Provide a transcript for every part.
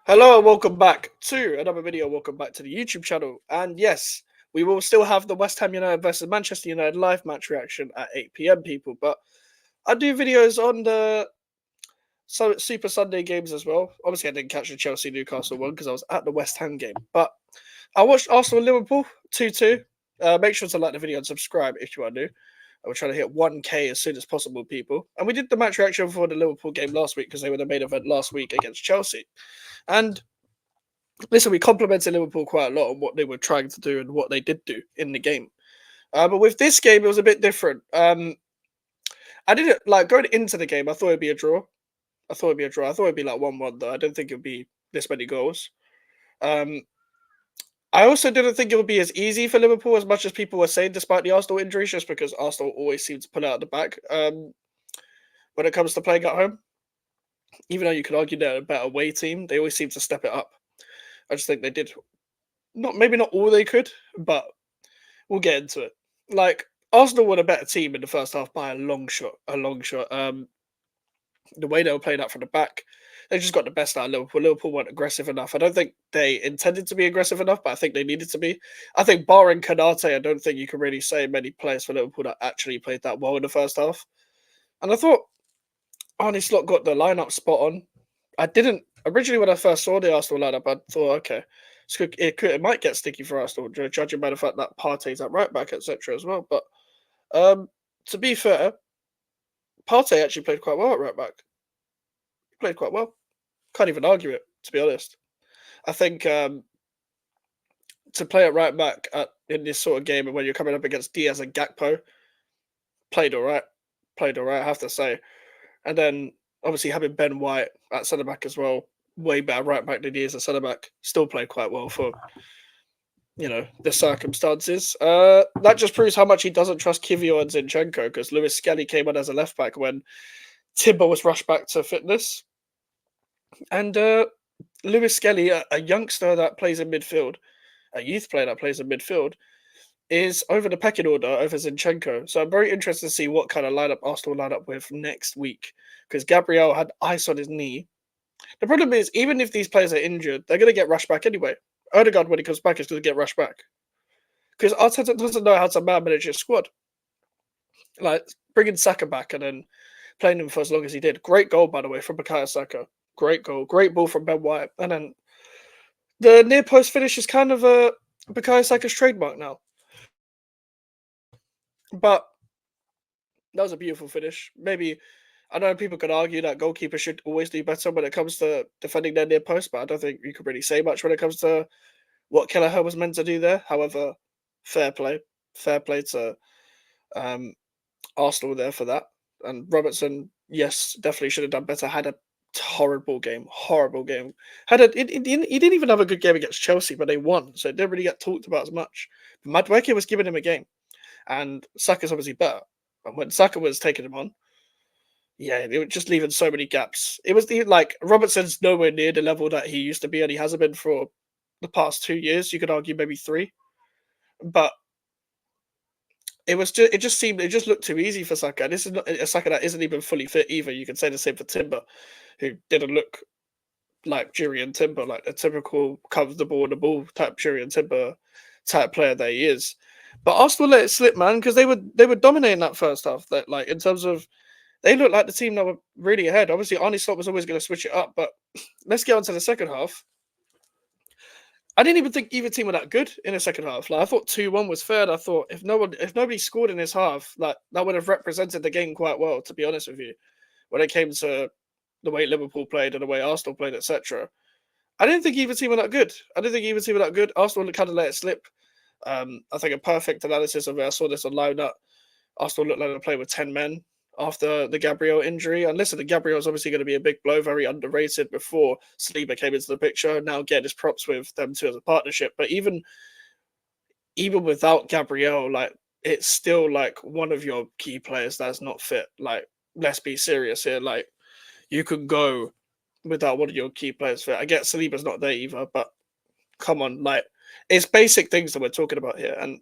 Hello and welcome back to another video. Welcome back to the YouTube channel. And yes, we will still have the West Ham United versus Manchester United live match reaction at 8 p.m. people. But I do videos on the Super Sunday games as well. Obviously, I didn't catch the Chelsea Newcastle one because I was at the West Ham game. But I watched Arsenal Liverpool 2-2. Make sure to like the video and subscribe if you are new. We're trying to hit 1K as soon as possible, people. And we did the match reaction for the Liverpool game last week because they were the main event last week against Chelsea. And listen, we complimented Liverpool quite a lot on what they were trying to do and what they did do in the game. But with this game, it was a bit different. I didn't like going into the game. I thought it'd be a draw. I thought it'd be like 1-1 though. I didn't think it'd be this many goals. Um, I also didn't think it would be as easy for Liverpool as much as people were saying, despite the Arsenal injuries, just because Arsenal always seem to pull out the back when it comes to playing at home. Even though you could argue they're a better away team, they always seem to step it up. I just think they did maybe not all they could, but we'll get into it. Like Arsenal were a better team in the first half by a long shot. A long shot. The way they were playing out from the back, they just got the best out of Liverpool. Liverpool weren't aggressive enough. I don't think they intended to be aggressive enough, but I think they needed to be. I think barring Kanate, I don't think you can really say many players for Liverpool that actually played that well in the first half. And I thought Arne Slot got the lineup spot on. I didn't originally when I first saw the Arsenal lineup, I thought, okay, it might get sticky for Arsenal, judging by the fact that Partey's at right back, etc. as well. But to be fair, Partey actually played quite well at right back. He played quite well. Can't even argue it, to be honest. I think to play at right back in this sort of game and when you're coming up against Diaz and Gakpo, played all right. Played all right, I have to say. And then obviously having Ben White at centre back as well, way better right back than he is at centre back, still played quite well for the circumstances. That just proves how much he doesn't trust Kivio and Zinchenko because Lewis Skelly came on as a left back when Timber was rushed back to fitness. And Lewis Skelly, a youngster that plays in midfield, a youth player that plays in midfield, is over the pecking order over Zinchenko. So I'm very interested to see what kind of lineup Arsenal line up with next week because Gabriel had ice on his knee. The problem is, even if these players are injured, they're going to get rushed back anyway. Odegaard, when he comes back, is going to get rushed back because Arteta doesn't know how to manage his squad. Like bringing Saka back and then playing him for as long as he did. Great goal, by the way, from Bukayo Saka. Great goal. Great ball from Ben White. And then the near post finish is kind of a Bukayo Saka's trademark now. But that was a beautiful finish. Maybe I know people could argue that goalkeepers should always do better when it comes to defending their near post, but I don't think you could really say much when it comes to what Kelleher was meant to do there. However, fair play to Arsenal there for that. And Robertson, yes, definitely should have done better. Had a horrible game. He didn't even have a good game against Chelsea, but they won, so it didn't really get talked about as much. But Madueke was giving him a game, and Saka's obviously better. And when Saka was taking him on, yeah, they were just leaving so many gaps. It was like Robertson's nowhere near the level that he used to be, and he hasn't been for the past 2 years. You could argue maybe 3, but it just looked too easy for Saka. And this is not a Saka that isn't even fully fit either. You can say the same for Timber, who didn't look like Jurriën Timber, like a typical comfortable on the ball type Jurriën Timber type player that he is. But Arsenal let it slip, man, because they were dominating that first half. That like in terms of they looked like the team that were really ahead. Obviously, Arne Slot was always going to switch it up, but let's get on to the second half. I didn't even think either team were that good in the second half. Like I thought 2-1 was fair. I thought if nobody scored in this half, like that would have represented the game quite well, to be honest with you. When it came to the way Liverpool played and the way Arsenal played, etc. I didn't think either team were that good. Arsenal kind of let it slip. I think a perfect analysis of it. I saw this online that Arsenal looked like they played with 10 men after the Gabriel injury. And listen, the Gabriel is obviously going to be a big blow, very underrated before Saliba came into the picture. Now get his props with them two as a partnership. But even without Gabriel, like it's still like one of your key players that's not fit. Like, let's be serious here. Like, you could go without one of your key players fit. I get Saliba's not there either, but come on, like it's basic things that we're talking about here. And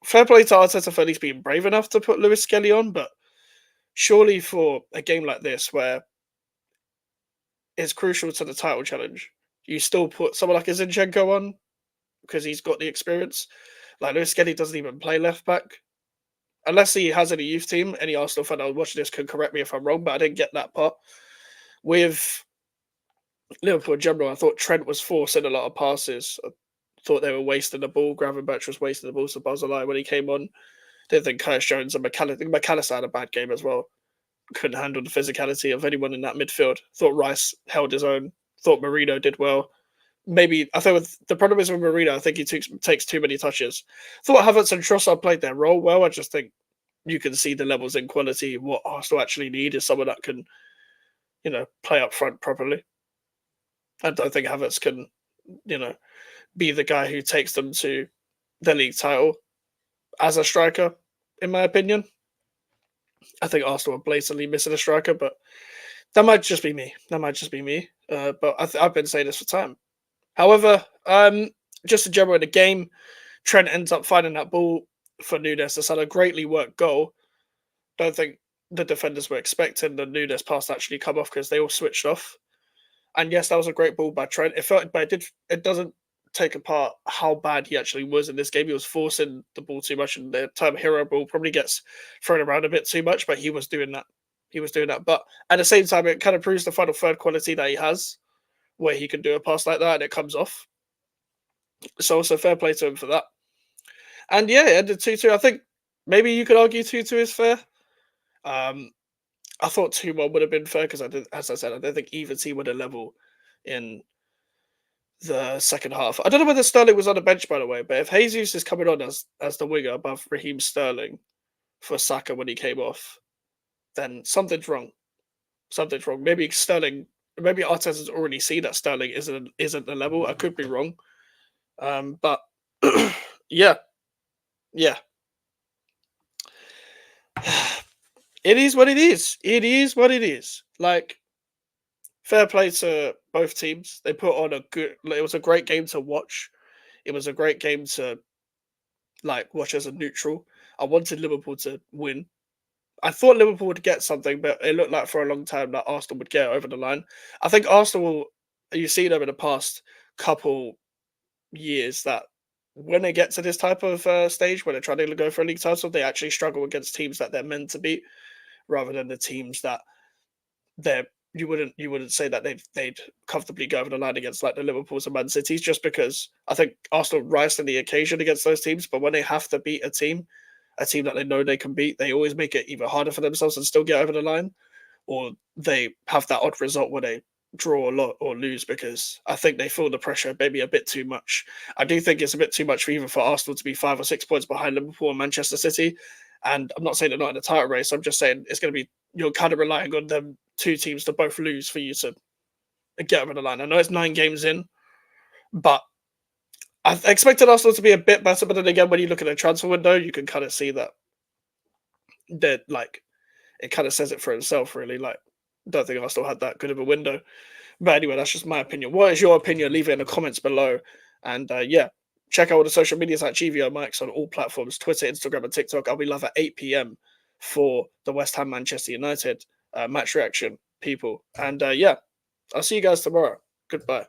fair play to Arteta for at least being brave enough to put Lewis Skelly on, but surely for a game like this where it's crucial to the title challenge, you still put someone like a Zinchenko on because he's got the experience. Like Lewis Skelly doesn't even play left back unless he has any youth team. Any Arsenal fan I was watching this can correct me if I'm wrong, but I didn't get that part. With Liverpool in general, I thought Trent was forcing a lot of passes. I thought they were wasting the ball. Gravenberch was wasting the ball to Barzalai when he came on. Didn't think Curtis Jones and McAllister had a bad game as well. Couldn't handle the physicality of anyone in that midfield. Thought Rice held his own. Thought Marino did well. Maybe I think the problem is with Marino. I think he takes too many touches. Thought Havertz and Trossard played their role well. I just think you can see the levels in quality. What Arsenal actually need is someone that can, play up front properly. I don't think Havertz can, be the guy who takes them to the league title as a striker, in my opinion. I think Arsenal are blatantly missing a striker, but that might just be me. But I've been saying this for time. However, just in general in the game, Trent ends up finding that ball for Nunes. That's had a greatly worked goal. Don't think the defenders were expecting the Nunes pass to actually come off because they all switched off. And yes, that was a great ball by Trent. But it doesn't take apart how bad he actually was in this game. He was forcing the ball too much, and the term hero ball probably gets thrown around a bit too much. But he was doing that. But at the same time, it kind of proves the final third quality that he has, where he can do a pass like that and it comes off. So also fair play to him for that. And yeah, it ended 2-2. I think maybe you could argue 2-2 is fair. I thought 2-1 would have been fair because as I said, I don't think either team would have level in the second half. I don't know whether Sterling was on the bench, by the way, but if Jesus is coming on as the winger above Raheem Sterling for Saka when he came off, then something's wrong. Maybe Arteta's already seen that Sterling isn't the level. I could be wrong. But yeah. It is what it is. Like, fair play to both teams. They put on it was a great game to watch. It was a great game to watch as a neutral. I wanted Liverpool to win. I thought Liverpool would get something, but it looked like for a long time that Arsenal would get over the line. I think Arsenal, you've seen them in the past couple years that when they get to this type of stage, when they're trying to go for a league title, they actually struggle against teams that they're meant to beat, rather than the teams that you wouldn't say that they'd comfortably go over the line against, like the Liverpools and Man Cities, just because I think Arsenal rise to the occasion against those teams. But when they have to beat a team that they know they can beat, they always make it either harder for themselves and still get over the line, or they have that odd result where they draw a lot or lose because I think they feel the pressure maybe a bit too much. I do think it's a bit too much for Arsenal to be 5 or 6 points behind Liverpool and Manchester City. And I'm not saying they're not in the title race. I'm just saying it's going to be, you're kind of relying on them two teams to both lose for you to get over the line. I know it's 9 games in, but I expected Arsenal to be a bit better. But then again, when you look at the transfer window, you can kind of see that it kind of says it for itself, really. Like, don't think Arsenal had that good of a window. But anyway, that's just my opinion. What is your opinion? Leave it in the comments below. And check out all the social medias at GVO Mikes on all platforms: Twitter, Instagram, and TikTok. I'll be live at 8 p.m. for the West Ham Manchester United match reaction, people. And I'll see you guys tomorrow. Goodbye.